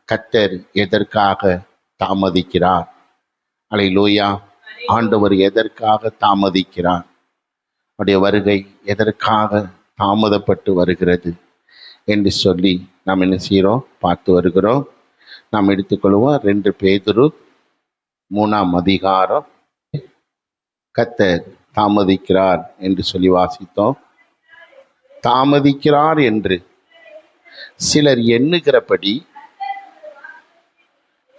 கர்த்தர் எதற்காக தாமதிக்கிறார்? அல்லேலூயா. ஆண்டவர் எதற்காக தாமதிக்கிறார்? அவருடைய வருகை எதற்காக தாமதப்பட்டு வருகிறது என்று சொல்லி நாம் என்ன செய்கிறோம்? பார்த்து வருகிறோம். நாம் எடுத்துக்கொள்வோம் 2 பேதுரு 3ஆம் அதிகாரம். கர்த்தர் தாமதிக்கிறார் என்று சொல்லி வாசித்தோம். தாமதிக்கிறார் என்று சிலர் எண்ணுகிறபடி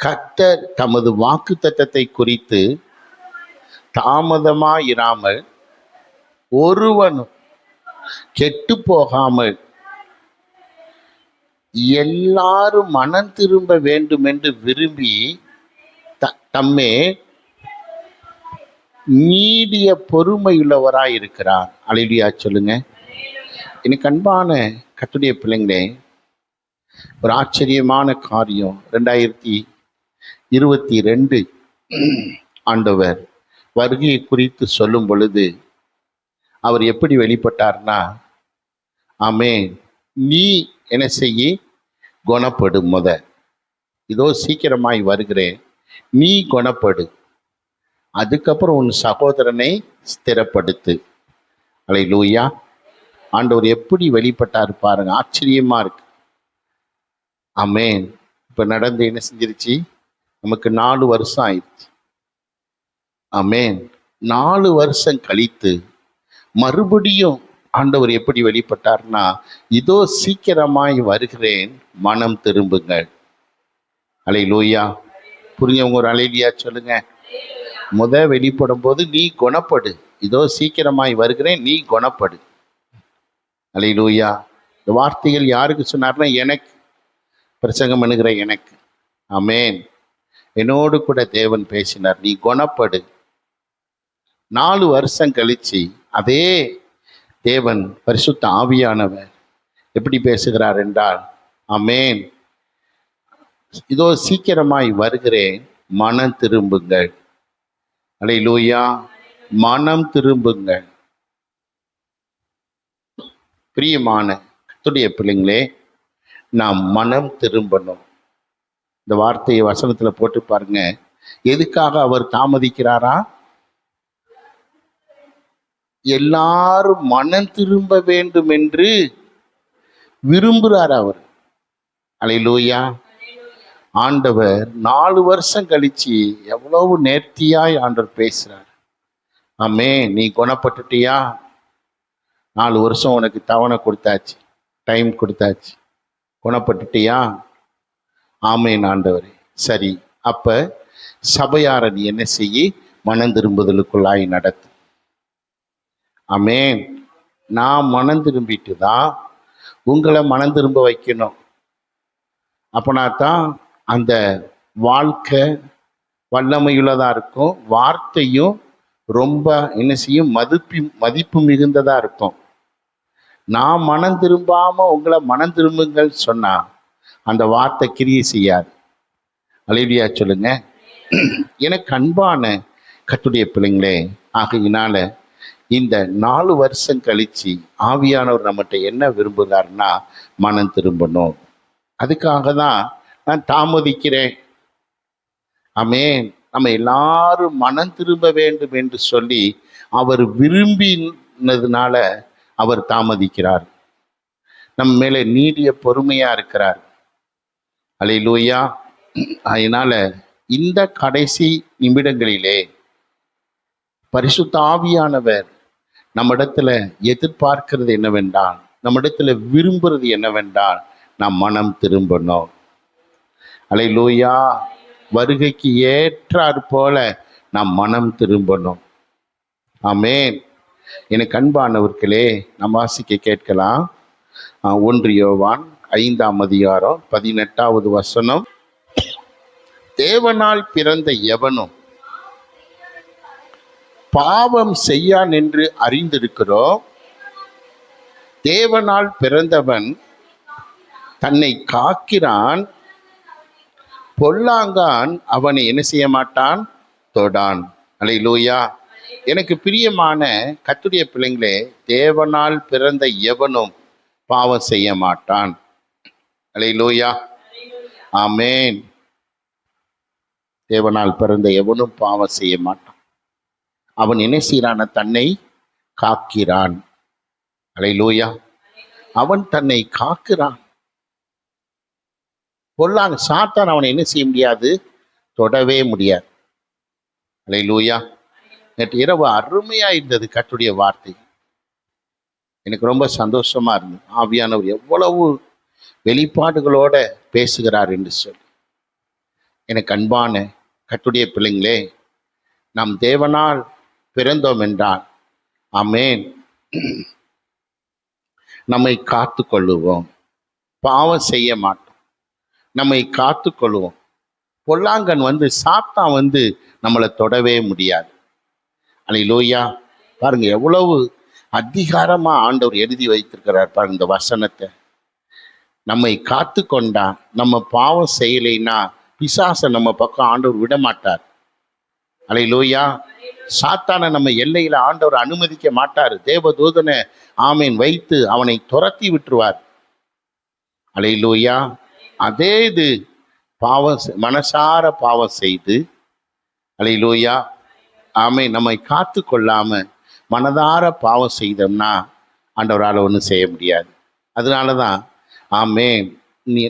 கர்த்தர் தமது வாக்குத்தத்தத்தை குறித்து தாமதமாயிராமல் ஒருவனும் கெட்டு போகாமல் எல்லாரும் மனம் திரும்ப வேண்டும் என்று விரும்பி தம்மே நீடிய பொறுமையுள்ளவராய் இருக்கிறார். அல்லேலூயா சொல்லுங்க. எனக்கு அன்பான கர்த்தருடைய பிள்ளைங்களே, ஒரு ஆச்சரியமான காரியம். 2022 ஆண்டவர் வருகையை குறித்து சொல்லும் பொழுது அவர் எப்படி வெளிப்பட்டார்னா, ஆமென், நீ என்ன செய்ய? குணப்படும். இதோ சீக்கிரமாய் வருகிறேன், நீ குணப்படு. அதுக்கப்புறம் உன் சகோதரனை ஸ்திரப்படுத்து. அல்லேலூயா. ஆண்டவர் எப்படி வெளிப்பட்டார் பாருங்க, ஆச்சரியமா இருக்கு. ஆமென். இப்ப நடந்து என்ன செஞ்சிருச்சு? நமக்கு 4 வருஷம் ஆயிடுச்சு. ஆமென். 4 வருஷம் கழித்து மறுபடியும் ஆண்டவர் எப்படி வெளிப்பட்டார்னா, இதோ சீக்கிரமாய் வருகிறேன், மனம் திரும்புங்கள். அல்லேலூயா. புரிஞ்சவங்க ஒரு அல்லேலூயா சொல்லுங்க. வெளிப்படும் போது நீ குணப்படு, இதோ சீக்கிரமாய் வருகிறேன், நீ குணப்படு. அல்லேலூயா. இந்த வார்த்தைகள் யாருக்கு சொன்னார்னா, எனக்கு பிரசங்கம் பண்ணுகிற எனக்கு. ஆமென். என்னோடு கூட தேவன் பேசினார், நீ குணப்படு. 4 வருஷம் கழிச்சு அதே தேவன் பரிசுத்த ஆவியானவர் எப்படி பேசுகிறார் என்றால், ஆமென், இதோ சீக்கிரமாய் வருகிறேன், மனம் திரும்புங்கள். அல்லேலூயா. மனம் திரும்புங்கள். பிரியமான கர்த்தருடைய பிள்ளைங்களே, நாம் மனம் திரும்பணும். இந்த வார்த்தையை வசனத்துல போட்டு பாருங்க. எதுக்காக அவர் தாமதிக்கிறாரா? எல்லாரும் மனம் திரும்ப வேண்டும் என்று விரும்புகிறார் அவர். அல்லேலூயா. ஆண்டவர் 4 வருஷம் கழிச்சு எவ்வளவு நேர்த்தியாய் ஆண்டவர் பேசுறார். ஆமென். நீ குணப்பட்டுட்டியா? 4 வருஷம் உனக்கு தவணை கொடுத்தாச்சு, டைம் கொடுத்தாச்சு, குணப்பட்டுட்டியா? ஆமென் ஆண்டவரே. சரி, அப்ப சபையார நீ என்ன செய்ய? மனம் திரும்புதலுக்குள்ளாய் நடத்து. ஆமென். நான் மனம் திரும்பிட்டு தான் உங்களை மனம் திரும்ப வைக்கணும். அப்பனா தான் அந்த வாழ்க்கை வல்லமையுள்ளதா இருக்கும், வார்த்தையும் ரொம்ப என்ன செய்யும்? மதிப்பு மிகுந்ததா இருக்கும். நான் மனம் திரும்பாம உங்களை மனம் திரும்புங்கள் சொன்னா அந்த வார்த்தை கிரியை செய்யாது. அல்லேலூயா சொல்லுங்க. எனக்கு அன்பான கர்த்தருடைய பிள்ளைங்களே, ஆகையினால இந்த 4 வருஷம் கழிச்சு ஆவியானவர் நம்மகிட்ட என்ன விரும்புகிறார்னா, மனம் திரும்பணும். அதுக்காக தான் நான் தாமதிக்கிறேன். ஆமென். நம்ம எல்லாரும் மனம் திரும்ப வேண்டும் என்று சொல்லி அவர் விரும்பினதுனால அவர் தாமதிக்கிறார். நம்ம மேல நீடிய பொறுமையா இருக்கிறார். அல்லேலூயா. அதனால இந்த கடைசி நிமிடங்களிலே பரிசுத்த ஆவியானவர் நம்மிடத்துல எதிர்பார்க்கிறது என்னவென்றால், நம்மிடத்துல விரும்புறது என்னவென்றால், நாம் மனம் திரும்பணும். அல்லேலூயா. வருகைக்கு ஏற்றாற் போல நாம் மனம் திரும்பணும். ஆமென். எனக்கு அன்பானவர்களே, நாம் வாசிக்க கேட்கலாம். 1 யோவான் 5ஆம் அதிகாரம் 18வது வசனம். தேவனால் பிறந்த எவனும் பாவம் செய்யான் என்று அறிந்திருக்கிறோம். தேவனால் பிறந்தவன் தன்னை காக்கிறான், பொல்லாங்கான் அவனை என்ன செய்ய மாட்டான்? தொடான். அல்லேலூயா. எனக்கு பிரியமான கர்த்தருடைய பிள்ளைங்களே, தேவனால் பிறந்த எவனும் பாவம் செய்ய மாட்டான். அல்லேலூயா. ஆமென். தேவனால் பிறந்த எவனும் பாவம் செய்ய மாட்டான். அவன் என்ன செய்யறான? தன்னை காக்கிறான். அல்லேலூயா. அவன் தன்னை காக்கிறான். பொல்லாங்க சாத்தான் அவனை என்ன செய்ய முடியாது? தொடவே முடியாது. அல்லேலூயா. நேற்று இரவு அருமையா இருந்தது கர்த்தருடைய வார்த்தை. எனக்கு ரொம்ப சந்தோஷமா இருந்தது. ஆவியானவர் எவ்வளவு வெளிப்பாடுகளோட பேசுகிறார் என்று சொல்லி. எனக்கு அன்பான கர்த்தருடைய பிள்ளைங்களே, நாம் தேவனால் பிறந்தோம் என்றால் ஆமென், நம்மை காத்து கொள்ளுவோம். பாவம் செய்ய மாட்டோம். நம்மை காத்து கொள்ளுவோம். பொல்லாங்கன் சாத்தான் நம்மளை தொடவே முடியாது. அல்லேலூயா. பாருங்க எவ்வளவு அதிகாரமா ஆண்டவர் எழுதி வைத்திருக்கிறார் பாருங்க இந்த வசனத்தை. நம்மை காத்து கொண்டா, நம்ம பாவம் செய்யலைன்னா பிசாசை நம்ம பக்கம் ஆண்டவர் விட மாட்டார். அல்லேலூயா. சாத்தானை நம்ம எல்லையில ஆண்டவர் அனுமதிக்க மாட்டார். தேவதூதனை ஆமேன் வைத்து அவனை துரத்தி விட்டுருவார். அல்லேலூயா. அதே இது மனசார பாவம் செய்து அல்லேலூயா ஆமேன் நம்மை காத்து கொள்ளாம மனதார பாவம் செய்தோம்னா ஆண்டவரால் ஒன்றும் செய்ய முடியாது. அதனாலதான் ஆமேன்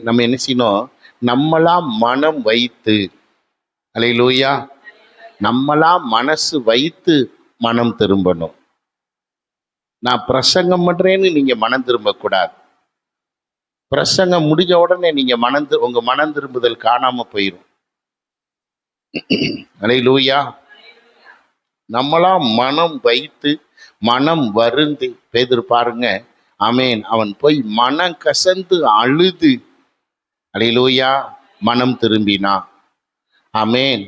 நம்ம என்ன செய்யணும்? நம்மளா மனம் வைத்து அல்லேலூயா, நம்மளா மனசு வைத்து மனம் திரும்பணும். நான் பிரசங்கம் பண்றேன்னு நீங்க மனம் திரும்பக்கூடாது. பிரசங்கம் முடிஞ்ச உடனே நீங்க உங்க மனம் திரும்புதல் காணாம போயிடும். அல்லேலூயா. நம்மளா மனம் வைத்து மனம் வருந்து பேதுரு பாருங்க ஆமேன், அவன் போய் மனம் கசந்து அழுது அல்லேலூயா மனம் திரும்பினான். ஆமேன்.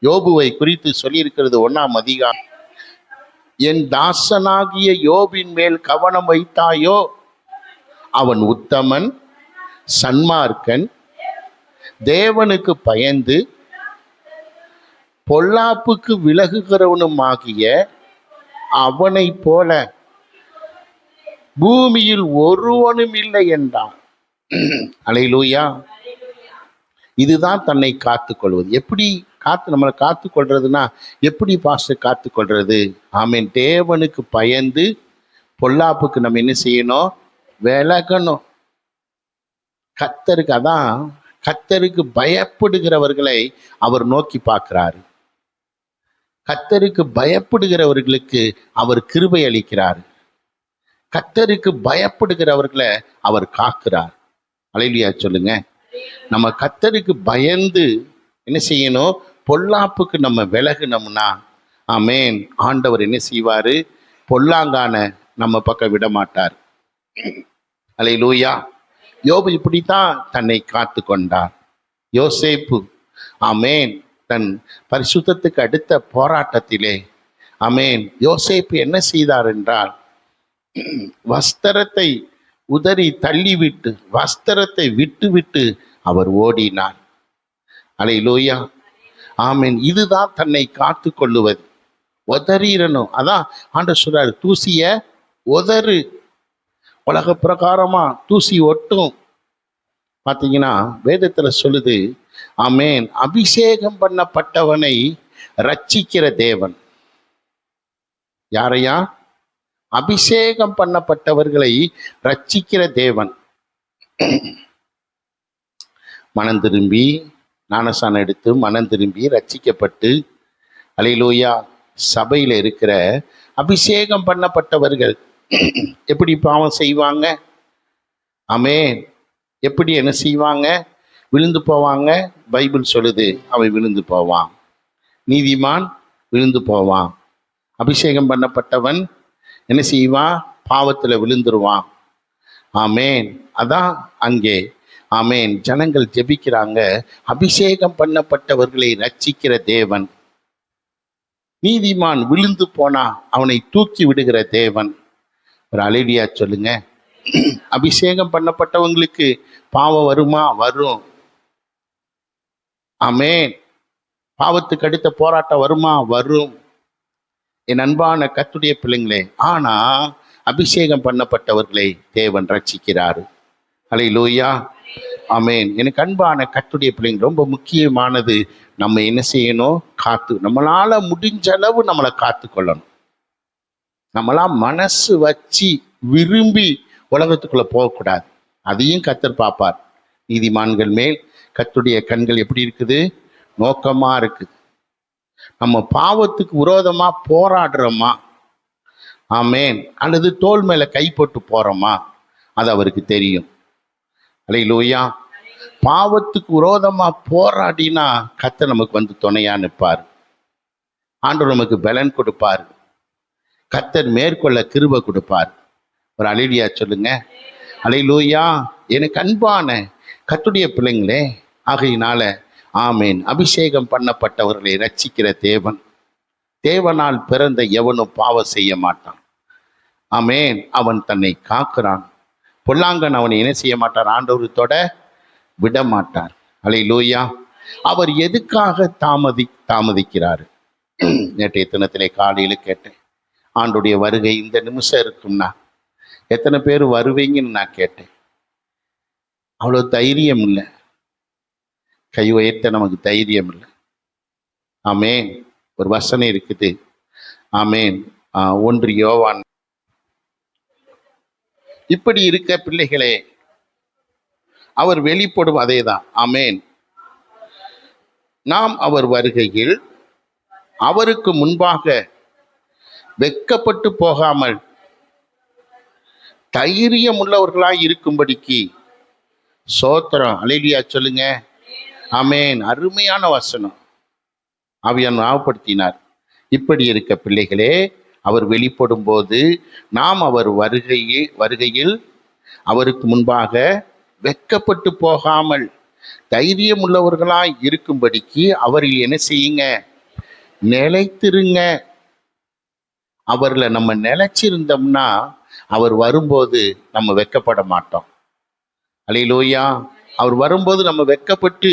யோபுவை குறித்து சொல்லியிருக்கிறது 1ஆம் அதிகாரம். என் தாசனாகிய யோபின் மேல் கவனம் வைத்தாயோ, அவன் உத்தமன், சன்மார்க்கன், தேவனுக்கு பயந்து பொல்லாப்புக்கு விலகுகிறவனுமாகிய அவனை போல பூமியில் ஒருவனும் இல்லை என்றான். அல்லேலூயா. இதுதான் தன்னை காத்துக்கொள்வது. எப்படி நம்மளை காத்து கொள்றதுன்னா எப்படி பாஸ்டர் காத்து கொள்றது? ஆமீன். தேவனுக்கு பயந்து பொல்லாப்புக்கு நம்ம என்ன செய்யணும்? விலகணும். கர்த்தருக்கு பயப்படுகிறவர்களை அவர் நோக்கி பார்க்கிறாரு. கர்த்தருக்கு பயப்படுகிறவர்களுக்கு அவர் கிருபை அளிக்கிறார். கர்த்தருக்கு பயப்படுகிறவர்களை அவர் காக்கிறார். அல்லேலூயா சொல்லுங்க. நம்ம கர்த்தருக்கு பயந்து என்ன செய்யணும்? பொல்லாப்புக்கு நம்ம விலகுனோம்னா ஆமேன், ஆண்டவர் என்ன செய்வாரு? பொல்லாங்கான நம்ம பக்கம் விட மாட்டார். அல்லேலூயா. யோபு இப்படித்தான் தன்னை காத்து கொண்டார். யோசேப்பு ஆமேன் தன் பரிசுத்தத்துக்கு அடுத்த போராட்டத்திலே ஆமேன் யோசேப்பு என்ன செய்தார் என்றால், வஸ்திரத்தை உதறி தள்ளிவிட்டு வஸ்திரத்தை விட்டு அவர் ஓடினார். அல்லேலூயா. ஆமேன். இதுதான் தன்னை காத்து கொள்ளுவது. உதறிடணும். அதான் ஆண்டவர் சொல்றாரு, தூசிய உதறு. உலக பிரகாரமா தூசி ஒட்டும். பார்த்தீங்கன்னா வேதத்துல சொல்லுது ஆமேன், அபிஷேகம் பண்ணப்பட்டவனை ரட்சிக்கிற தேவன். யாரையா? அபிஷேகம் பண்ணப்பட்டவர்களை ரட்சிக்கிற தேவன். மனம் திரும்பி ஞானஸ்நானம் எடுத்து மனம் திரும்பி ரட்சிக்கப்பட்டு அல்லேலூயா சபையில இருக்கிற அபிஷேகம் பண்ணப்பட்டவர்கள் எப்படி பாவம் செய்வாங்க? ஆமேன். எப்படி என்ன செய்வாங்க? விழுந்து போவாங்க. பைபிள் சொல்லுது அவன் விழுந்து போவான். நீதிமான் விழுந்து போவான். அபிஷேகம் பண்ணப்பட்டவன் என்ன செய்வான்? பாவத்துல விழுந்துருவான். ஆமேன். அதான் அங்கே ஆமேன் ஜனங்கள் ஜெபிக்கிறாங்க, அபிஷேகம் பண்ணப்பட்டவர்களை ரட்சிக்கிற தேவன். நீதிமான் விழுந்து போனா அவனை தூக்கி விடுகிற தேவன். ஒரு அல்லேலூயா சொல்லுங்க. அபிஷேகம் பண்ணப்பட்டவங்களுக்கு பாவம் வருமா? வரும். ஆமேன். பாவத்துக்கு அடுத்த போராட்டம் வருமா? வரும். என் அன்பான கர்த்தருடைய பிள்ளைங்களே, ஆனா அபிஷேகம் பண்ணப்பட்டவர்களை தேவன் ரட்சிக்கிறாரு. அல்லேலூயா. ஆமென். எனக்கு அன்பான கர்த்தருடைய பிள்ளைங்க, ரொம்ப முக்கியமானது நம்ம என்ன செய்யணும்? நம்மளால முடிஞ்ச அளவு நம்மளை காத்து கொள்ளணும். நம்மளா மனசு வச்சு விரும்பி உலகத்துக்குள்ள போகக்கூடாது. அதையும் கர்த்தர் பார்ப்பார். நீதிமான்கள் மேல் கர்த்தருடைய கண்கள் எப்படி இருக்குது? நோக்கமா இருக்குது. நம்ம பாவத்துக்கு விரோதமா போராடுறோமா? ஆமென். அல்லது தோள் மேல கை போட்டு போறோமா? அது அவருக்கு தெரியும். அல்லேலூயா. பாவத்துக்கு விரோதமா போராடினா கர்த்தர் நமக்கு வந்து துணையா நிற்பார். ஆண்டவர் நமக்கு பலன் கொடுப்பார். கர்த்தர் மேற்கொள்ள கிருபை கொடுப்பார். ஒரு அல்லேலூயா சொல்லுங்க. அல்லேலூயா. எனக்கு அன்பான கர்த்தருடைய பிள்ளைங்களே, ஆகையினால ஆமென், அபிஷேகம் பண்ணப்பட்டவர்களை ரட்சிக்கிற தேவன். தேவனால் பிறந்த எவனும் பாவம் செய்ய மாட்டான். ஆமென். அவன் தன்னை காக்கிறான். பொல்லாங்கன் அவனை என்ன செய்ய மாட்டார்? ஆண்டவர் தொட விட மாட்டார். அல்லேலூயா. அவர் எதுக்காக தாமதிக்கிறார்? நேற்றைய தினத்திலே காலையில் கேட்டேன். ஆண்டுடைய வருகை இந்த நிமிஷம் இருக்கும்னா எத்தனை பேர் வருவீங்கன்னு நான் கேட்டேன். அவ்வளோ தைரியம் இல்லை. கை உயர்த்த நமக்கு தைரியம் இல்லை. ஆமென். ஒரு வசனம் இருக்குது. ஆமென். 1 யோவான். இப்படி இருக்க பிள்ளைகளே, அவர் வெளிப்படும் அதேதான். ஆமென். நாம் அவர் வருகையில் அவருக்கு முன்பாக வெட்கப்பட்டு போகாமல் தைரியம் உள்ளவர்களாய் இருக்கும்படிக்கு சோத்திரம். அல்லேலூயா சொல்லுங்க. ஆமென். அருமையான வசனம் ஆவியானவர் ஞாபகப்படுத்தினார். இப்படி இருக்க பிள்ளைகளே, அவர் வெளிப்படும் போது நாம் அவர் வருகையில் அவருக்கு முன்பாக வெட்கப்பட்டு போகாமல் தைரியம் உள்ளவர்களாய் இருக்கும்படிக்கு அவரில் என்ன செய்யுங்க? நிலைத்திருங்க. அவர்ல நம்ம நிலைச்சிருந்தோம்னா அவர் வரும்போது நம்ம வெட்கப்பட மாட்டோம். அல்லேலூயா. அவர் வரும்போது நம்ம வெட்கப்பட்டு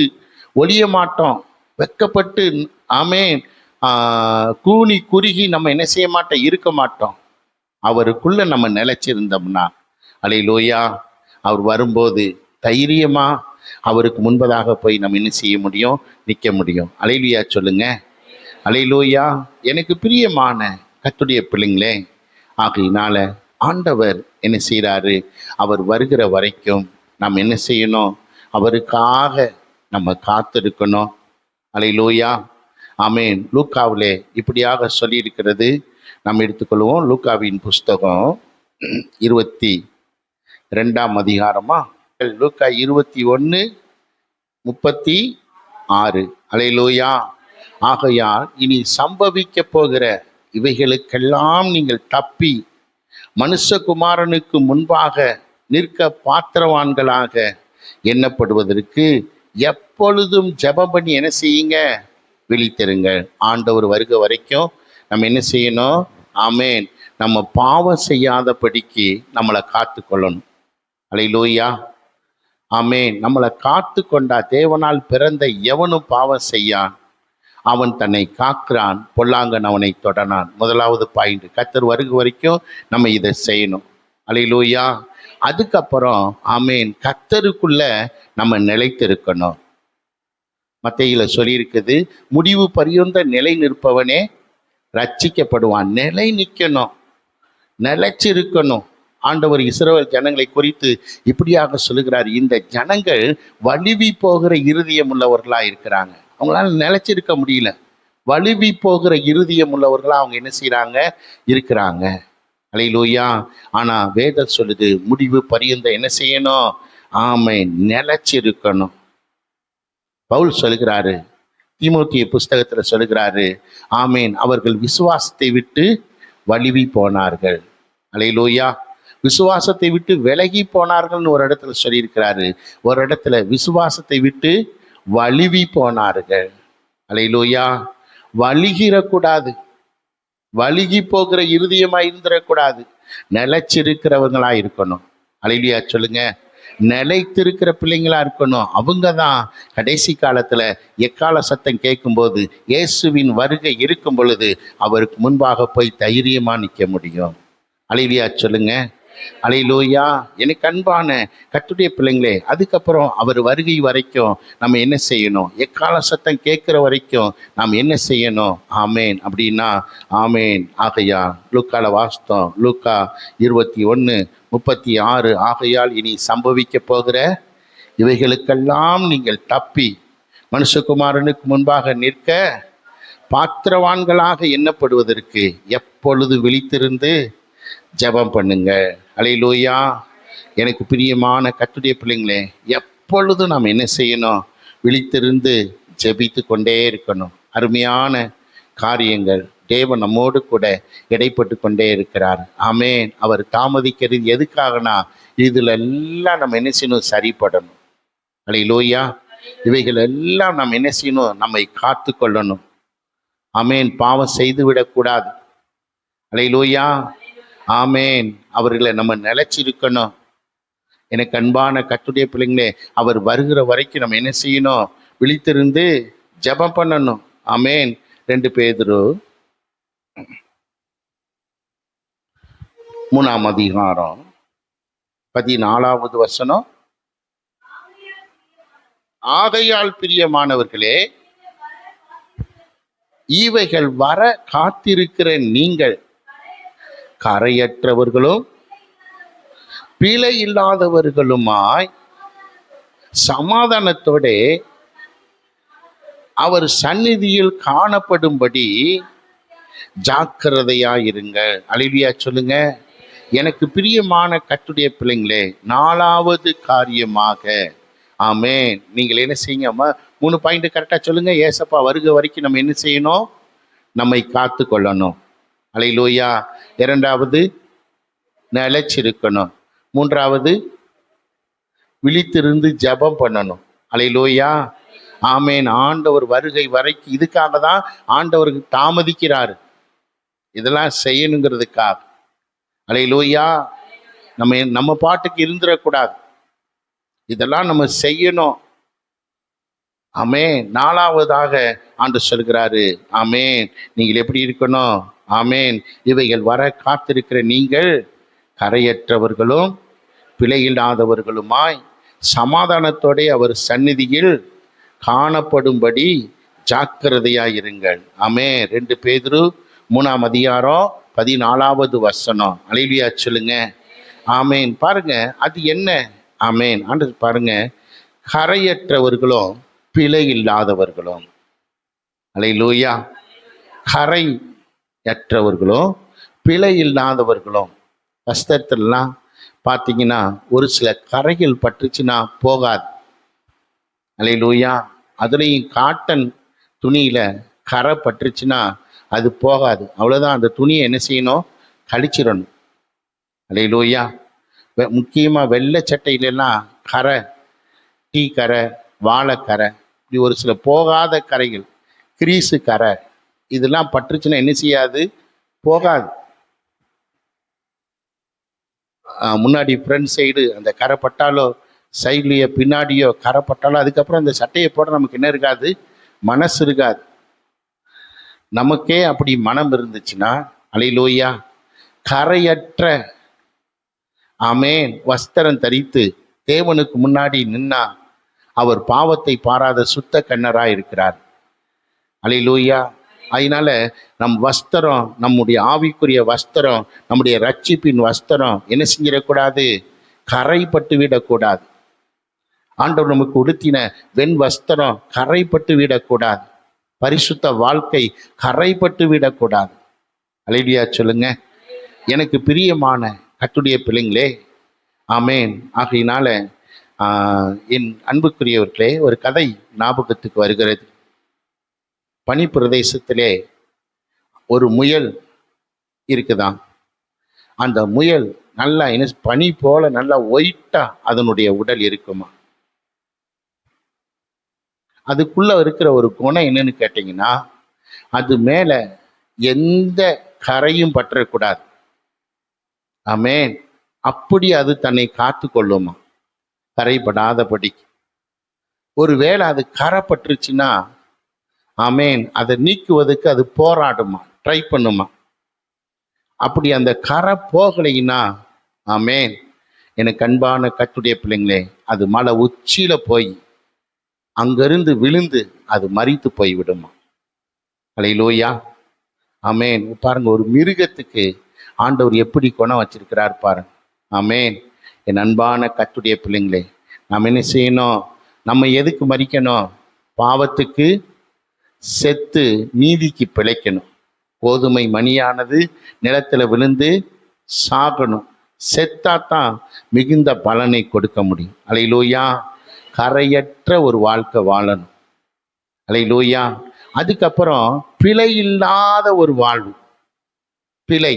ஒளிய மாட்டோம். வெட்கப்பட்டு ஆமென் கூனி குறுகி நம்ம என்ன செய்ய மாட்டோம்? இருக்க மாட்டோம். அவருக்குள்ள நம்ம நிலைச்சிருந்தோம்னா அல்லேலூயா, அவர் வரும்போது தைரியமா அவருக்கு முன்பதாக போய் நம்ம என்ன செய்ய முடியும்? நிற்க முடியும். அல்லேலூயா சொல்லுங்க. அல்லேலூயா. எனக்கு பிரியமான கர்த்தருடைய பிள்ளைங்களே, ஆகையினால ஆண்டவர் என்ன செய்கிறாரு? அவர் வருகிற வரைக்கும் நாம் என்ன செய்யணும்? அவருக்காக நம்ம காத்திருக்கணும். அல்லேலூயா. ஆமென். லூக்காவிலே இப்படியாக சொல்லியிருக்கிறது. நம்ம எடுத்துக்கொள்வோம். லூக்காவின் புஸ்தகம் 22ஆம் அதிகாரமா? லூக்கா 21:36. அல்லேலூயா. ஆகையால் இனி சம்பவிக்க போகிற இவைகளுக்கெல்லாம் நீங்கள் தப்பி மனுஷகுமாரனுக்கு முன்பாக நிற்க பாத்திரவான்களாக எண்ணப்படுவதற்கு எப்பொழுதும் ஜெபம் பண்ணி என்ன செய்யுங்க? விழித்திருங்கள். ஆண்டவர் வருக வரைக்கும் நம்ம என்ன செய்யணும்? ஆமென். நம்ம பாவம் செய்யாதபடிக்கு நம்மளை காத்து கொள்ளணும். அல்லேலூயா. ஆமென். நம்மளை காத்து கொண்டா தேவனால் பிறந்த எவனும் பாவம் செய்யான். அவன் தன்னை காக்கிறான், பொல்லாங்கன் அவனை தொடனான். முதலாவது பாயிண்ட், கர்த்தர் வருக வரைக்கும் நம்ம இதை செய்யணும். அல்லேலூயா. அதுக்கப்புறம் ஆமென், கர்த்தருக்குள்ள நம்ம நிலைத்திருக்கணும். மத்தேயுல சொல்லியிருக்குது, முடிவு பரியந்த நிலை நிற்பவனே ரட்சிக்கப்படுவான். நிலை நிற்கணும், நிலைச்சிருக்கணும். ஆண்டவர் இஸ்ரவேல் ஜனங்களை குறித்து இப்படியாக சொல்லுகிறார், இந்த ஜனங்கள் வழுவி போகிற இருதயம் உள்ளவர்களா இருக்கிறாங்க. அவங்களால நிலைச்சிருக்க முடியல. வழுவி போகிற இருதயம் உள்ளவர்களா அவங்க என்ன செய்யறாங்க? இருக்கிறாங்க. அல்லேலூயா. ஆனா வேதம் சொல்லுது, முடிவு பரியந்த என்ன செய்யணும்? ஆமென், நிலைச்சிருக்கணும். பவுல் சொல்லுகிறாரு, தீமோத்தேயு புஸ்தகத்துல சொல்லுகிறாரு, ஆமென், அவர்கள் விசுவாசத்தை விட்டு வழுவி போனார்கள். அல்லேலூயா. விசுவாசத்தை விட்டு விலகி போனார்கள்னு ஒரு இடத்துல சொல்லியிருக்கிறாரு. ஒரு இடத்துல விசுவாசத்தை விட்டு வழுவி போனார்கள். அல்லேலூயா. வழுகிடக்கூடாது, வழுகி போகிற இருதயமா இருந்துடக்கூடாது. நிலைச்சிருக்கிறவங்களா இருக்கணும். அல்லேலூயா சொல்லுங்க. நிலைத்திருக்கிற பிள்ளைங்களா இருக்கணும். அவங்க தான் கடைசி காலத்துல எக்கால சத்தம் கேட்கும்போது, இயேசுவின் வருகை இருக்கும் பொழுது அவருக்கு முன்பாக போய் தைரியமா நிற்க முடியும். அல்லேலூயா சொல்லுங்க. அல்லேலூயா. எனக்கு அன்பான கர்த்தருடைய பிள்ளைங்களே, அதுக்கப்புறம் அவர் வருகை வரைக்கும் நம்ம என்ன செய்யணும்? எக்கால சத்தம் கேட்கிற வரைக்கும் நாம் என்ன செய்யணும்? ஆமேன் அப்படின்னா ஆமேன். ஆகையா லூக்கால வாஸ்தம், லூக்கா 21:36, ஆகையால் இனி சம்பவிக்க போகிற இவைகளுக்கெல்லாம் நீங்கள் தப்பி மனுஷகுமாரனுக்கு முன்பாக நிற்க பாத்திரவான்களாக எண்ணப்படுவதற்கு எப்பொழுது விழித்திருந்து ஜெபம் பண்ணுங்க. அல்லேலூயா. எனக்கு பிரியமான கர்த்தருடைய பிள்ளைங்களே, எப்பொழுதும் நாம் என்ன செய்யணும்? விழித்திருந்து ஜெபித்து கொண்டே இருக்கணும். அருமையான காரியங்கள். தேவன் நம்மோடு கூட இடைப்பட்டு கொண்டே இருக்கிறார். ஆமேன். அவர் தாமதிக்கிறது எதுக்காகனா, இதுல எல்லாம் நம்ம என்ன செய்யணும்? சரிப்படணும். அல்லேலூயா. இவைகள் எல்லாம் நாம் என்ன செய்யணும்? நம்மை காத்து கொள்ளணும். ஆமேன். பாவம் செய்து விடக்கூடாது. அல்லேலூயா. ஆமேன். அவர்களை நம்ம நிலைச்சிருக்கணும். எனக்கு அன்பான கர்த்தருடைய பிள்ளைங்களே, அவர் வருகிற வரைக்கும் நம்ம என்ன செய்யணும்? விழித்திருந்து ஜெபம் பண்ணணும். ஆமேன். 2 பேதுரு 3:14 ஆகையால் பிரியமானவர்களே, இவைகள் வர காத்திருக்கிற நீங்கள் கரையற்றவர்களும் பிழை இல்லாதவர்களுமாய் சமாதானத்தோட அவர் சந்நிதியில் காணப்படும்படி ஜாக்கிரதையாயிருங்கள். அல்லேலூயா சொல்லுங்க. எனக்கு பிரியமான கர்த்தருடைய பிள்ளைங்களே, 4வது காரியமாக ஆமேன். நீங்கள் என்ன செய்யுங்க? 3 பாயிண்ட் கரெக்டாக சொல்லுங்க. ஏசப்பா வருகை வரைக்கும் நம்ம என்ன செய்யணும்? நம்மை காத்து கொள்ளணும். அல்லேலூயா. 2வது நிலைச்சிருக்கணும். 3வது விழித்திருந்து ஜெபம் பண்ணணும். அல்லேலூயா. ஆமேன். ஆண்டவர் வருகை வரைக்கும் இதுக்காக தான் ஆண்டவருக்கு தாமதிக்கிறாரு. இதெல்லாம் செய்யணுங்கிறதுக்காக. அல்லேலூயா. நம்ம பாட்டுக்கு இருந்துடக்கூடாது. இதெல்லாம் நம்ம செய்யணும். ஆமேன். 4வதாக ஆண்டவர் சொல்கிறாரு. ஆமேன். நீங்கள் எப்படி இருக்கணும்? ஆமேன். இவைகள் வர காத்திருக்கிற நீங்கள் கரையற்றவர்களும் பிழையில்லாதவர்களுமாய் சமாதானத்தோட அவர் சந்நிதியில் காணப்படும்படி ஜாக்கிரதையாயிருங்கள். ஆமேன். 2 பேதுரு 3:14. அல்லேலூயா சொல்லுங்க. ஆமேன். பாருங்க, அது என்ன? ஆமேன். ஆண்டவர் பாருங்க, கரையற்றவர்களும் பிழை இல்லாதவர்களும். அல்லேலூயா. கரையற்றவர்களும் பிழை இல்லாதவர்களும். கஷ்டத்திலாம் பார்த்தீங்கன்னா ஒரு சில கரைகள் பட்டுச்சுன்னா போகாது. அல்லேலூயா. அதுலேயும் காட்டன் துணியில் கரை பட்டுருச்சுன்னா அது போகாது. அவ்வளோதான். அந்த துணியை என்ன செய்யணும்? கழிச்சிடணும். அல்லேலூயா. முக்கியமாக வெள்ளை சட்டையிலெல்லாம் கரை, டீ கரை, வாழைக்கரை, இப்படி ஒரு சில போகாத கரைகள், கிரீஸு கரை, இதெல்லாம் பட்டுருச்சுன்னா என்ன செய்யாது? போகாது. முன்னாடி ஃப்ரண்ட் சைடு அந்த கரை பட்டாலோ, சைட்லேயோ பின்னாடியோ கரை பட்டாலோ, அதுக்கப்புறம் அந்த சட்டையை போட நமக்கு என்ன இருக்காது? மனசு இருக்காது. நமக்கே அப்படி மனம் இருந்துச்சுன்னா, அல்லேலூயா, கரையற்ற ஆமேன் வஸ்திரம் தரித்து தேவனுக்கு முன்னாடி நின்னா அவர் பாவத்தை பாராத சுத்த கண்ணராக இருக்கிறார். அல்லேலூயா. அதனால நம் வஸ்திரம், நம்முடைய ஆவிக்குரிய வஸ்திரம், நம்முடைய ரட்சிப்பின் வஸ்திரம் என்ன செஞ்சிடக்கூடாது? கரைப்பட்டு விடக்கூடாது. ஆண்டவர் நமக்கு உடுத்தின வெண் வஸ்திரம் கரைப்பட்டு விடக்கூடாது. பரிசுத்த வாழ்க்கை கரைப்பட்டு விடக்கூடாது. அல்லேலூயா சொல்லுங்க. எனக்கு பிரியமான கர்த்தருடைய பிள்ளைங்களே, ஆமேன். ஆகையினால என் அன்புக்குரியவர்களே, ஒரு கதை ஞாபகத்துக்கு வருகிறது. பனி பிரதேசத்திலே ஒரு முயல் இருக்குதான். அந்த முயல் நல்லா பனி போல நல்லா ஒயிட்டா அதனுடைய உடல் இருக்குமா. அதுக்குள்ள இருக்கிற ஒரு குணம் என்னன்னு கேட்டீங்கன்னா, அது மேல எந்த கரையும் பற்றக்கூடாது. ஆமேன். அப்படி அது தன்னை காத்து கொள்ளுமா, கரைப்படாதபடி. ஒருவேளை அது கரை பட்டுருச்சுன்னா, ஆமேன், அதை நீக்குவதற்கு அது போராடுமா, ட்ரை பண்ணுமா. அப்படி அந்த கரை போகலைன்னா ஆமென். எனக்கு அன்பான கர்த்தருடைய பிள்ளைங்களே, அது மலை உச்சியில போய் அங்கிருந்து விழுந்து அது மரித்து போய் விடுமா. அல்லேலூயா. ஆமென். பாருங்க, ஒரு மிருகத்துக்கு ஆண்டவர் எப்படி குணம் வச்சிருக்கிறார் பாருங்க. ஆமென். என் அன்பான கர்த்தருடைய பிள்ளைங்களே, நாம் என்ன செய்யணும்? நம்ம எதுக்கு மரிக்கணும்? பாவத்துக்கு செத்து நீதிக்கு பிழைக்கணும். கோதுமை மணியானது நிலத்துல விழுந்து சாகணும். செத்தாதான் மிகுந்த பலனை கொடுக்க முடியும். அல்லேலூயா. கரையற்ற ஒரு வாழ்க்கை வாழணும். அல்லேலூயா. அதுக்கப்புறம் பிழை இல்லாத ஒரு வாழ்வு. பிழை,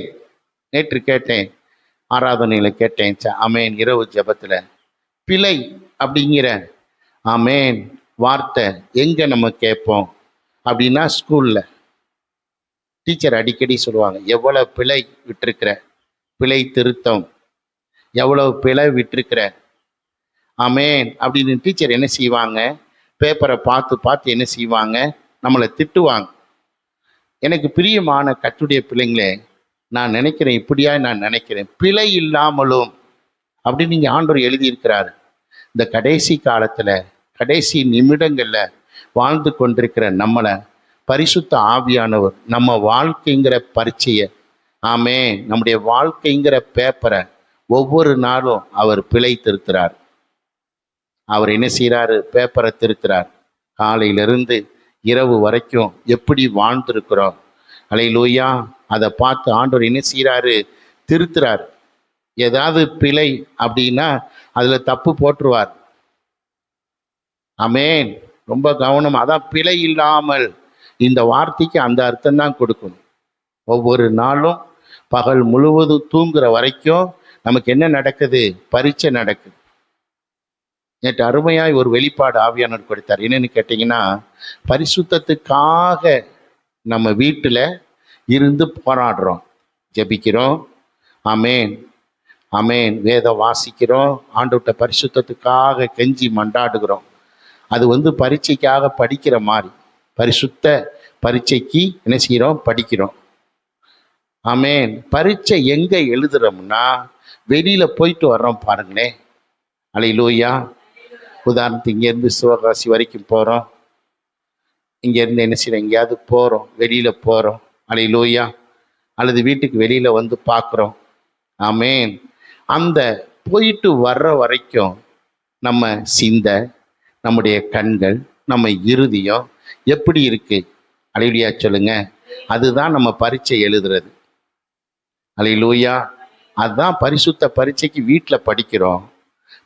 நேற்று கேட்டேன், ஆராதனையில கேட்டேன். ஆமென். இரவு ஜெபத்துல பிழை அப்படிங்கிற ஆமென் வார்த்தை எங்க நம்ம கேட்போம் அப்படின்னா, ஸ்கூல்ல டீச்சர் அடிக்கடி சொல்லுவாங்க, எவ்வளவு பிழை விட்டிருக்கிற, பிழை திருத்தம், எவ்வளவு பிழை விட்டிருக்கிற. ஆமென் அப்படின்னு டீச்சர் என்ன செய்வாங்க? பேப்பரை பார்த்து பார்த்து என்ன செய்வாங்க? நம்மளை திட்டுவாங்க. எனக்கு பிரியமான கர்த்தருடைய பிள்ளைங்களே, நான் நினைக்கிறேன், இப்படியா நான் நினைக்கிறேன், பிழை இல்லாமலும் அப்படின்னு நீங்க ஆண்டவர் எழுதியிருக்கிறாரு. இந்த கடைசி காலத்துல, கடைசி நிமிடங்கள்ல வாழ்ந்து கொண்டிருக்கிற நம்மளை பரிசுத்த ஆவியானவர் நம்ம வாழ்க்கைங்கிற பரீட்சையை, ஆமென், நம்முடைய வாழ்க்கைங்கிற பேப்பரை ஒவ்வொரு நாளும் அவர் பிழை திருத்துறார். அவர் என்ன செய்கிறாரு? பேப்பரை திருத்துறார். காலையிலிருந்து இரவு வரைக்கும் எப்படி வாழ்ந்திருக்கிறோம். அல்லேலூயா. அதை பார்த்து ஆண்டவர் என்ன செய்கிறாரு? திருத்துறார். ஏதாவது பிழை அப்படின்னா அதில் தப்பு போட்டுருவார். ஆமென். ரொம்ப கவனம். அதான் பிழை இல்லாமல், இந்த வார்த்தைக்கு அந்த அர்த்தம் தான் கொடுக்கணும். ஒவ்வொரு நாளும் பகல் முழுவதும் தூங்குற வரைக்கும் நமக்கு என்ன நடக்குது? பரீட்சை நடக்குது. நேற்று அருமையாய் ஒரு வெளிப்பாடு ஆவியானவர் கொடுத்தார். என்னன்னு கேட்டிங்கன்னா, பரிசுத்தத்துக்காக நம்ம வீட்டில் இருந்து போராடுறோம், ஜெபிக்கிறோம். ஆமென், ஆமென். வேதம் வாசிக்கிறோம், ஆண்டவர்ட்ட பரிசுத்தத்துக்காக கெஞ்சி மண்டாடுகிறோம். அது பரீட்சைக்காக படிக்கிற மாதிரி, பரிசுத்த பரீட்சைக்கு என்ன செய்கிறோம்? படிக்கிறோம். ஆமென். பரீட்சை எங்க எழுதுறோம்னா, வெளியில போயிட்டு வர்றோம் பாருங்களேன். அல்லேலூயா. உதாரணத்துக்கு இங்கேருந்து சிவகாசி வரைக்கும் போகிறோம். இங்கேருந்து என்ன செய்யறோம்? எங்கேயாவது போகிறோம், வெளியில் போகிறோம். அல்லேலூயா. அல்லது வீட்டுக்கு வெளியில் வந்து பார்க்குறோம். ஆமென். அந்த போயிட்டு வர்ற வரைக்கும் நம்ம சிந்தை, நம்முடைய கண்கள், நம்ம இருதயம் எப்படி இருக்கு? அல்லேலூயா சொல்லுங்க. அதுதான் நம்ம பரீட்சை எழுதுறது. அல்லேலூயா. அதுதான் பரிசுத்த பரீட்சைக்கு வீட்டில் படிக்கிறோம்.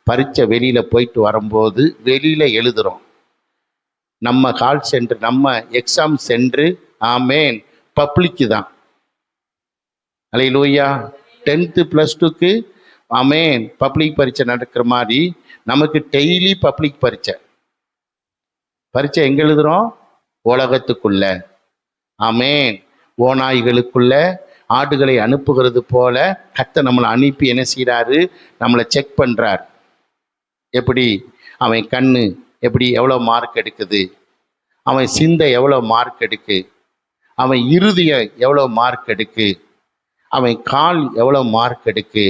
பரீட்சை வெளியில் போயிட்டு வரும்போது வெளியில் எழுதுகிறோம். நம்ம கால் சென்டர், நம்ம எக்ஸாம் சென்டர், ஆமென், பப்ளிக்கு தான். அல்லேலூயா. 10th +2க்கு ஆமென் பப்ளிக் பரீட்சை நடக்கிற மாதிரி நமக்கு டெய்லி பப்ளிக் பரீட்சை. பரீட்சை எங்கே எழுதுகிறோம்? உலகத்துக்குள்ள. ஆமென். ஓநாய்களுக்குள்ள ஆடுகளை அனுப்புகிறது போல கர்த்தர் நம்மளை அனுப்பி என்ன செய்கிறாரு? நம்மளை செக் பண்ணுறார். எப்படி அவன் கண்ணு எப்படி எவ்வளோ மார்க் எடுக்குது, அவன் சிந்தை எவ்வளோ மார்க் எடுக்கு, அவன் இருதயம் எவ்வளோ மார்க் எடுக்கு, அவன் கால் எவ்வளோ மார்க் எடுக்கு,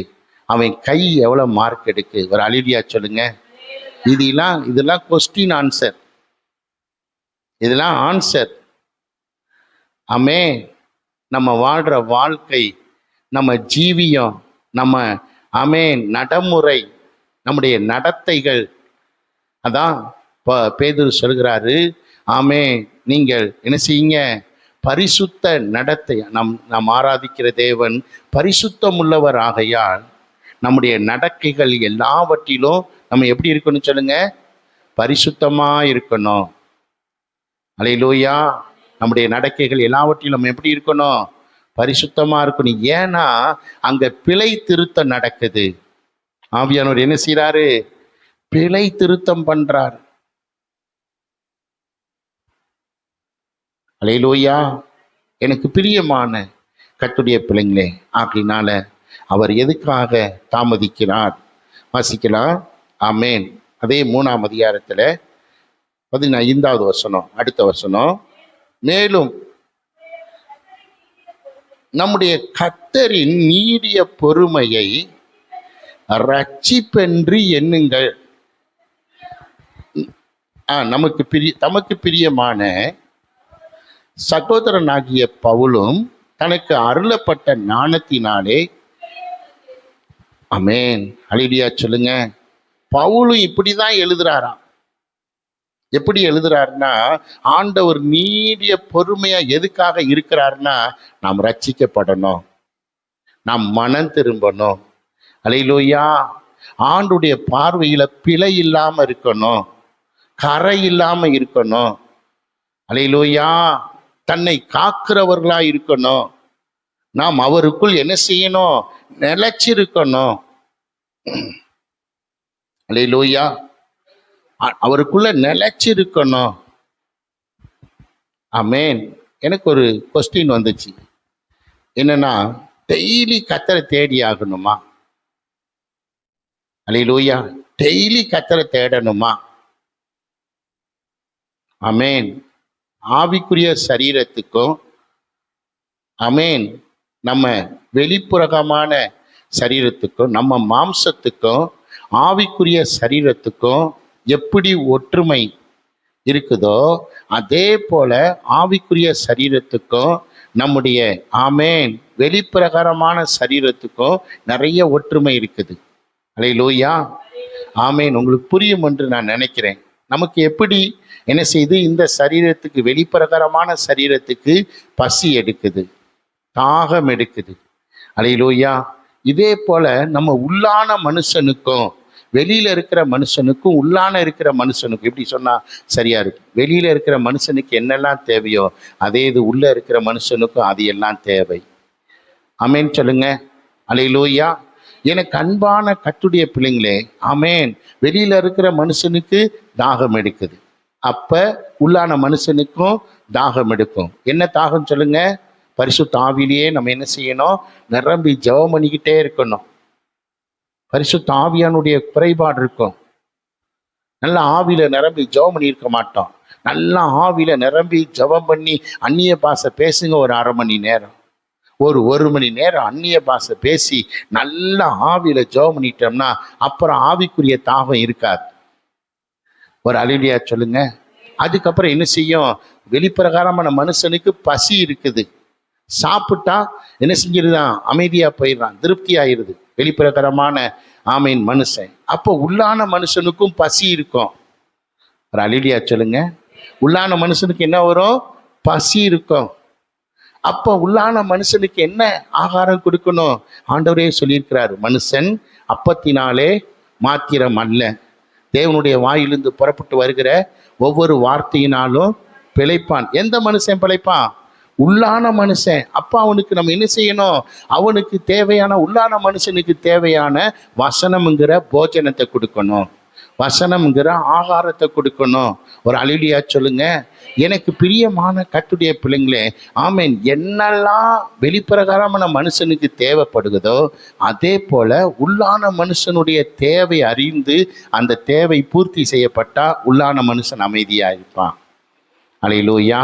அவன் கை எவ்வளோ மார்க் எடுக்கு. ஒரு அல்லேலூயா சொல்லுங்க. இதெல்லாம் கொஸ்டின் ஆன்சர், இதெல்லாம் ஆன்சர். ஆமென். நம்ம வாழ்கிற வாழ்க்கை, நம்ம ஜீவியம், நம்ம ஆமென் நடைமுறை, நம்முடைய நடத்தைகள், அதான் பேதுரு சொல்கிறாரு, ஆமென், நீங்கள் என்ன செய்யுங்க? பரிசுத்த நடத்தை. நாம் ஆராதிக்கிற தேவன் பரிசுத்தம் உள்ளவர் ஆகையால் நம்முடைய நடக்கைகள் எல்லாவற்றிலும் நம்ம எப்படி இருக்கணும் சொல்லுங்க? பரிசுத்தமா இருக்கணும். அல்லேலூயா. நம்முடைய நடக்கைகள் எல்லாவற்றிலும் நம்ம எப்படி இருக்கணும்? பரிசுத்தமா இருக்கணும். ஏன்னா அங்க பிழை திருத்தம் நடக்குது. ஆவியானவர் என்ன செய்யறாரு? பிழை திருத்தம் பண்றார். அல்லேலூயா. எனக்கு பிரியமான கர்த்தருடைய பிள்ளைங்களே, ஆகையினால அவர் எதுக்காக தாமதிக்கிறார்? வாசிக்கலாம். ஆமென். அதே 3ஆம் அதிகாரத்துல 15வது வசனம், அடுத்த வசனம். மேலும் நம்முடைய கர்த்தரின் நீடிய பொறுமையை ரட்சிப்பென்று எண்ணுங்கள். தமக்கு பிரியமான சகோதரனாகிய பவுலும் தனக்கு அருளப்பட்ட ஞானத்தினாலே, ஆமென், அல்லேலூயா சொல்லுங்க. பவுலும் இப்படிதான் எழுதுறாராம். எப்படி எழுதுறாருன்னா, ஆண்டவர் நீடிய பொறுமையா எதுக்காக இருக்கிறாருன்னா, நாம் ரட்சிக்கப்படணும், நாம் மனம் திரும்பணும். அல்லேலூயா. ஆண்டுடைய பார்வையில பிழை இல்லாம இருக்கணும், கரை இல்லாம இருக்கணும். அல்லேலூயா. தன்னை காக்கிறவர்களா இருக்கணும். நாம் அவருக்குள் என்ன செய்யணும்? நிலைச்சிருக்கணும். அல்லேலூயா. அவருக்குள்ள நிலைச்சிருக்கணும். ஆமென். எனக்கு ஒரு கொஸ்டின் வந்துச்சு. என்னன்னா, டெய்லி கர்த்தரை தேடி ஆகணுமா? அல்லேலூயா. டெய்லி கர்த்தரை தேடணுமா? ஆமென். ஆவிக்குரிய சரீரத்துக்கும், ஆமென், நம்ம வெளிப்புறகமான சரீரத்துக்கும், நம்ம மாம்சத்துக்கும் ஆவிக்குரிய சரீரத்துக்கும் எப்படி ஒற்றுமை இருக்குதோ, அதே போல ஆவிக்குரிய சரீரத்துக்கும் நம்முடைய, ஆமென், வெளிப்பிரகாரமான சரீரத்துக்கும் நிறைய ஒற்றுமை இருக்குது. அல்லேலூயா. ஆமென். உங்களுக்கு புரியும் என்று நான் நினைக்கிறேன். நமக்கு எப்படி என்ன செய்து இந்த சரீரத்துக்கு, வெளிப்பிரகாரமான சரீரத்துக்கு பசி எடுக்குது, தாகம் எடுக்குது. அல்லேலூயா. இதே போல நம்ம உள்ளான மனுஷனுக்கும் வெளியில இருக்கிற மனுஷனுக்கும், உள்ளான இருக்கிற மனுஷனுக்கும், எப்படி சொன்னா சரியா இருக்கு, வெளியில இருக்கிற மனுஷனுக்கு என்னெல்லாம் தேவையோ அதே இது உள்ள இருக்கிற மனுஷனுக்கும் அது எல்லாம் தேவை. ஆமென் சொல்லுங்க. அல்லேலூயா. எனக்கு அன்பான கர்த்தருடைய பிள்ளைங்களே, ஆமென், வெளியில இருக்கிற மனுஷனுக்கு தாகம் எடுக்குது, அப்ப உள்ளான மனுஷனுக்கும் தாகம் எடுக்கும். என்ன தாகம் சொல்லுங்க? பரிசுத்த ஆவியிலேயே நம்ம என்ன செய்யணும்? நிரம்பி ஜெபம் பண்ணிக்கிட்டே இருக்கணும். பரிசுத்த ஆவியானுடைய குறைபாடு இருக்கும். நல்ல ஆவியில நிரம்பி ஜெபம் பண்ணி இருக்க மாட்டோம். நல்லா ஆவியில நிரம்பி ஜெபம் பண்ணி அந்நிய பாஷை பேசுங்க. ஒரு அரை மணி நேரம், ஒரு மணி நேரம் அந்நிய பாஷை பேசி நல்லா ஆவியில ஜெபம் பண்ணிட்டோம்னா அப்புறம் ஆவிக்குரிய தாகம் இருக்காது. ஒரு அல்லேலூயா சொல்லுங்க. அதுக்கப்புறம் என்ன செய்யும்? வெளிப்பிரகாரமான மனுஷனுக்கு பசி இருக்குது, சாப்பிட்டா என்ன செஞ்சிருதான்? அமைதியா போயிடுறான், திருப்தி ஆயிடுது வெளிப்பிரகாரமான, ஆமீன், மனுஷன். அப்போ உள்ளான மனுஷனுக்கும் பசி இருக்கும். ஒரு அல்லேலூயா சொல்லுங்க. உள்ளான மனுஷனுக்கு என்ன வரும்? பசி இருக்கும். அப்போ உள்ளான மனுஷனுக்கு என்ன ஆகாரம் கொடுக்கணும்? ஆண்டவரே சொல்லியிருக்கிறார், மனுஷன் அப்பத்தினாலே மாத்திரம் அல்ல, தேவனுடைய வாயிலிருந்து புறப்பட்டு வருகிற ஒவ்வொரு வார்த்தையினாலும் பிழைப்பான். எந்த மனுஷன் பிழைப்பான்? உள்ளான மனுஷன். அப்ப அவனுக்கு நம்ம என்ன செய்யணும்? அவனுக்கு தேவையான, உள்ளான மனுஷனுக்கு தேவையான வசனம்ங்கிற போஜனத்தை கொடுக்கணும், வசனம்ங்கிற ஆகாரத்தை கொடுக்கணும். ஒரு அல்லேலூயா சொல்லுங்க. எனக்கு பிரியமான கர்த்தருடைய பிள்ளைங்களே, ஆமென், என்னெல்லாம் வெளிப்பிரகாரமான மனுஷனுக்கு தேவைப்படுகிறதோ அதே போல உள்ளான மனுஷனுடைய தேவை அறிந்து அந்த தேவை பூர்த்தி செய்யப்பட்டா உள்ளான மனுஷன் அமைதியா இருப்பான். அல்லேலூயா.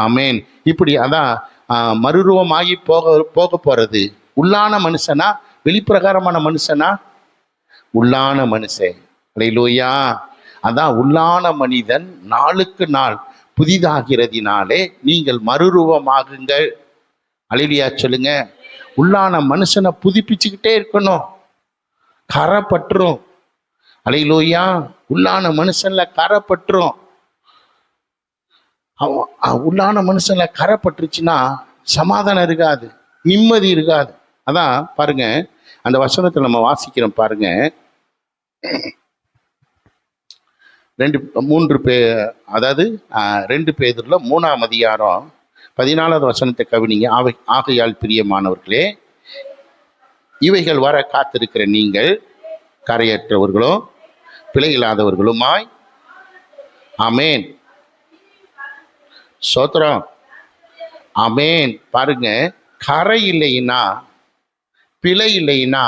ஆமென். இப்படி அதான் மறுரூபமாகி போக போறது. உள்ளான மனுஷனா வெளிப்பிரகாரமான மனுஷனா? உள்ளான மனுஷன். அல்லேலூயா. அதான் உள்ளான மனிதன் நாளுக்கு நாள் புதிதாகிறதினாலே நீங்கள் மறுரூபமாகுங்கள். அல்லேலூயா சொல்லுங்க. உள்ளான மனுஷனை புதுப்பிச்சுக்கிட்டே இருக்கணும், கரை பற்றும். அல்லேலூயா. உள்ளான மனுஷன்ல கரை பற்றும். உள்ளான மனுஷன்ல கரை பட்டுருச்சுன்னா சமாதானம் இருக்காது, நிம்மதி இருக்காது. அதான் பாருங்க, அந்த வசனத்தை நம்ம வாசிக்கிறோம் பாருங்க. 2 பேதுருல 3ஆம் அதிகாரம் 14வது வசனத்தை கவனிங்க. ஆகையால் பிரியமானவர்களே, இவைகள் வர காத்திருக்கிற நீங்கள் கரையற்றவர்களும் பிழையில்லாதவர்களுமாய், ஆமேன், சோத்திரம், ஆமேன். பாருங்க, கரை இல்லைன்னா, பிழை இல்லைன்னா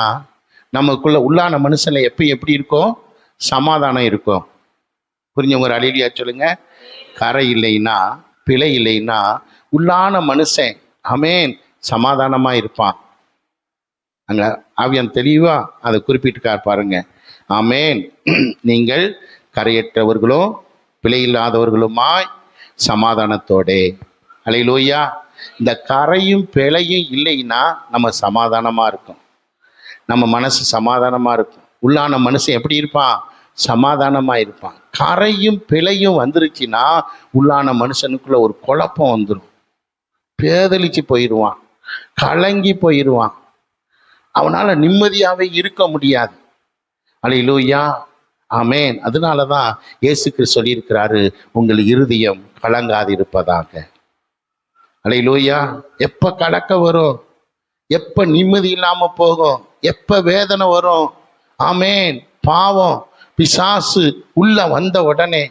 நமக்குள்ள உள்ளான மனுஷன்ல எப்படி இருக்கும்? சமாதானம் இருக்கும். புரிஞ்சவங்க ஒரு அல்லேலூயா சொல்லுங்க. கரை இல்லைன்னா, பிழை இல்லைன்னா உள்ளான மனுஷன், ஆமேன், சமாதானமா இருப்பான். அங்க ஆவியான் தெளிவா அதை குறிப்பிட்டிருக்கார் பாருங்க. ஆமேன். நீங்கள் கரையற்றவர்களும் பிழையில்லாதவர்களுமாய் சமாதானத்தோடே. அல்லேலூயா. இந்த கரையும் பிழையும் இல்லைன்னா நம்ம சமாதானமா இருக்கும், நம்ம மனசு சமாதானமா இருக்கும். உள்ளான மனுஷன் எப்படி இருப்பான்? சமாதானமா இருப்பான். கரையும் பிழையும் வந்துருச்சுன்னா உள்ளான மனுஷனுக்குள்ள ஒரு குழப்பம் வந்துடும், பேதலிச்சு போயிடுவான், கலங்கி போயிடுவான், அவனால நிம்மதியாவே இருக்க முடியாது. அல்லேலூயா. ஆமேன். அதனால தான் இயேசு கிறிஸ்து சொல்லியிருக்கிறாரு, உங்கள் இருதயம் கலங்காதிருப்பதாக. அல்லேலூயா. எப்ப கலக்க வரும், எப்ப நிம்மதி இல்லாம போகும், எப்ப வேதனை வரும். ஆமேன். பாவம் பிசாசு உள்ள வந்த உடனே,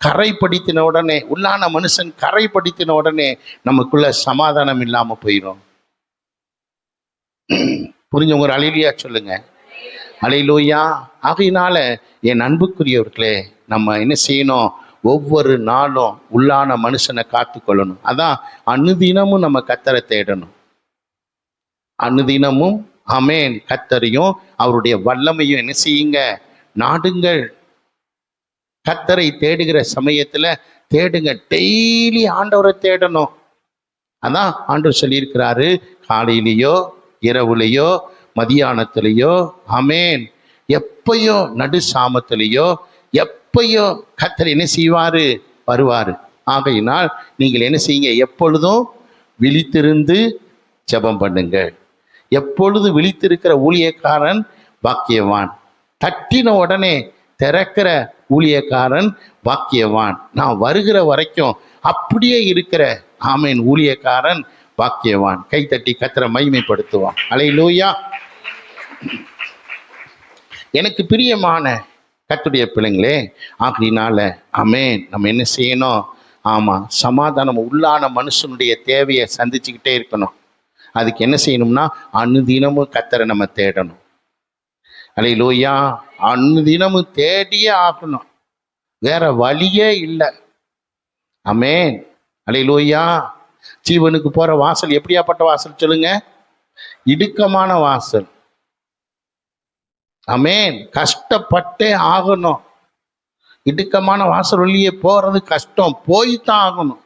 கரைப்படுத்தின உடனே, உள்ளான மனுஷன் கரைப்படுத்தின உடனே நமக்குள்ள சமாதானம் இல்லாம போயிடும். புரிஞ்சவங்க ஒரு அல்லேலூயா சொல்லுங்க. அல்லேலூயா. ஆகையினால என் அன்புக்குரியவர்களே, நம்ம என்ன செய்யணும்? ஒவ்வொரு நாளும் உள்ளான மனுஷனை காத்துக்கொள்ளணும். அதான் அனுதினமும் நம்ம கர்த்தரை தேடணும். அனுதினமும் ஆமேன் கர்த்தரையும் அவருடைய வல்லமையும் என்ன செய்யுங்க? நாடுங்கள். கர்த்தரை தேடுகிற சமயத்துல தேடுங்க. டெய்லி ஆண்டவரை தேடணும். அதான் ஆண்டவர் சொல்லியிருக்கிறாரு, காலையிலேயோ இரவுலையோ மதியானத்திலேயோ, ஆமேன், எப்பயோ நடு சாமத்திலேயோ எப்பயோ கர்த்தர் என்ன செய்வாரு? வருவாரு. ஆகையினால் நீங்கள் என்ன செய்யுங்க? எப்பொழுதும் விழித்திருந்து ஜெபம் பண்ணுங்க. எப்பொழுது விழித்திருக்கிற ஊழியக்காரன் பாக்கியவான். தட்டின உடனே திறக்கிற ஊழியக்காரன் பாக்கியவான். நான் வருகிற வரைக்கும் அப்படியே இருக்கிற ஆமேன் ஊழியக்காரன் பாக்கியவான். கைத்தட்டி கர்த்தரை மகிமைப்படுத்துவான். அல்லேலூயா. எனக்கு பிரியமான கர்த்தருடைய பிள்ளைங்களே, ஆகையினால ஆமேன் நம்ம என்ன செய்யணும்? ஆமா, சமாதானம் உள்ளான மனுஷனுடைய தேவையை சந்திச்சுக்கிட்டே இருக்கணும். அதுக்கு என்ன செய்யணும்னா அனுதினமும் கர்த்தரை நம்ம தேடணும். அல்லேலூயா. அனுதினமும் தேடியே ஆகணும், வேற வழியே இல்லை. ஆமேன். அல்லேலூயா. ஜீவனுக்கு போற வாசல் எப்படியாப்பட்ட வாசல் சொல்லுங்க? இடுக்கமான வாசல். ஆமேன். கஷ்டப்பட்டே ஆகணும். இடுக்கமான வாசல் வழியே போறது கஷ்டம், போய்தான் ஆகணும்.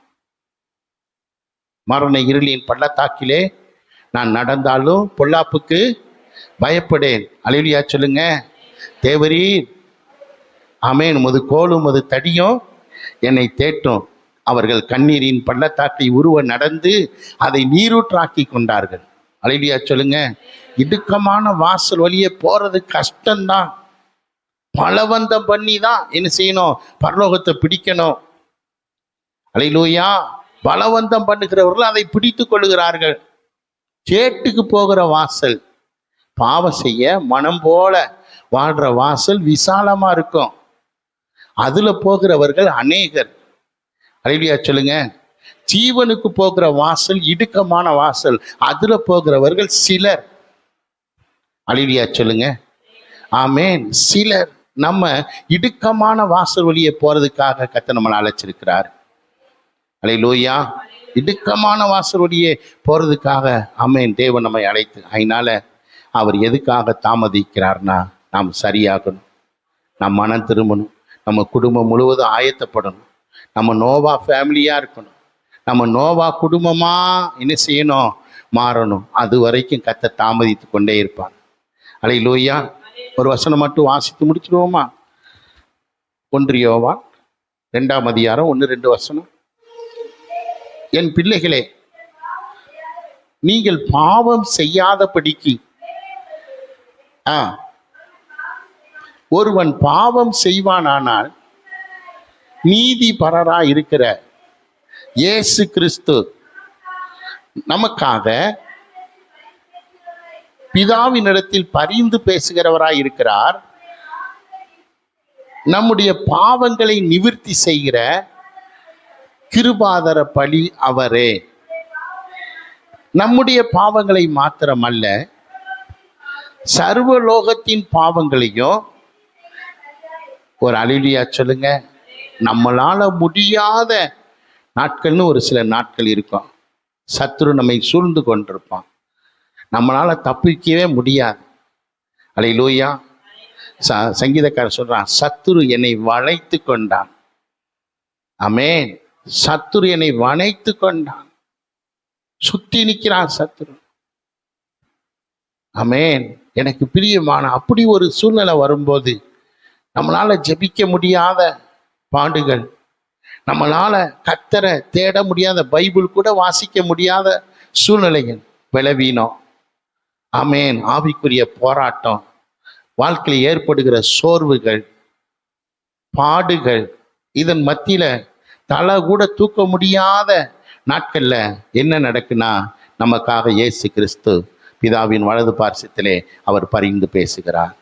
மரண இருளின் பள்ளத்தாக்கிலே நான் நடந்தாலும் பொல்லாப்புக்கு பயப்படேன். அல்லேலூயா சொல்லுங்க. தேவரீர் ஆமேன் உமது கோலும் உமது தடியும் என்னை தேட்டும். அவர்கள் கண்ணீரின் பள்ளத்தாக்கை உருவ நடந்து அதை நீரூற்றாக்கி கொண்டார்கள். அல்லேலூயா சொல்லுங்க. இடுக்கமான வாசல் வழியே போறது கஷ்டம்தான். பலவந்தம் பண்ணி தான் என்ன செய்யணும்? பரலோகத்தை பிடிக்கணும். அல்லேலூயா. பலவந்தம் பண்ணுகிறவர்கள் அதை பிடித்து கொள்ளுகிறார்கள். கேட்டுக்கு போகிற வாசல், பாவம் செய்ய மனம் போல வாழ்ற வாசல் விசாலமா இருக்கும். அதுல போகிறவர்கள் அநேகர். அல்லேலூயா சொல்லுங்க. ஜீவனுக்கு போகிற வாசல் இடுக்கமான வாசல், அதுல போகிறவர்கள் சிலர். அல்லேலூயா சொல்லுங்க. ஆமேன். சிலர். நம்ம இடுக்கமான வாசல் வழியே போறதுக்காக கர்த்தர் நம்மளை அழைச்சிருக்கிறார். அல்லேலூயா. இடுக்கமான வாசல் வழியே போறதுக்காக ஆமேன் தேவன் நம்மை அழைத்து. அதனால அவர் எதுக்காக தாமதிக்கிறார்னா, நாம் சரியாகணும், நம் மனம் திரும்பணும், நம்ம குடும்பம் முழுவதும் ஆயத்தப்படணும், நம்ம நோவா ஃபேமிலியா இருக்கணும், நம்ம நோவா குடும்பமா என்ன செய்யணும்? மாறணும். அது வரைக்கும் கர்த்தர் தாமதித்து கொண்டே இருப்பார். அல்லேலூயா. ஒரு வசனம் மட்டும் வாசித்து முடிச்சிடுவோமா? 1 யோவான் 2ஆம் அதிகாரம் 1-2 வசனம். என் பிள்ளைகளே, நீங்கள் பாவம் செய்யாதபடிக்கு ஒருவன் பாவம் செய்வானானால் நீதிபரராய் இருக்கிற இயேசு கிறிஸ்து நமக்காக பிதாவினிடத்தில் பரிந்து பேசுகிறவராய் இருக்கிறார். நம்முடைய பாவங்களை நிவிர்த்தி செய்கிற கிருபாதர பலி அவரே. நம்முடைய பாவங்களை மாத்திரமல்ல, சர்வலோகத்தின் பாவங்களையும், ஒரு அல்லேலூயா சொல்லுங்க, நம்மளால முடியாத நாட்கள்னு ஒரு சில நாட்கள் இருக்கும். சத்துரு நம்மை சூழ்ந்து கொண்டிருப்பான். நம்மளால தப்பிக்கவே முடியாது. அல்லேலூயா. சங்கீதக்காரர் சொல்றான், சத்துரு என்னை வளைத்து கொண்டான். ஆமென். சத்துரு என்னை வளைத்து கொண்டான். சுத்தி நிற்கிறான் சத்துரு. ஆமென். எனக்கு பிரியமான அப்படி ஒரு சூழ்நிலை வரும்போது, நம்மளால ஜெபிக்க முடியாத பாடுகள், நம்மளால கர்த்தரை தேட முடியாத, பைபிள் கூட வாசிக்க முடியாத சூழ்நிலைகள், பலவீனம், ஆமென், ஆவிக்குரிய போராட்டம், வாழ்க்கையில் ஏற்படுகிற சோர்வுகள், பாடுகள், இதன் மத்தியில தலை கூட தூக்க முடியாத நாட்கள்ல என்ன நடக்குன்னா, நமக்காக இயேசு கிறிஸ்து பிதாவின் வலது பார்சத்திலே அவர் பரிந்து பேசுகிறார்.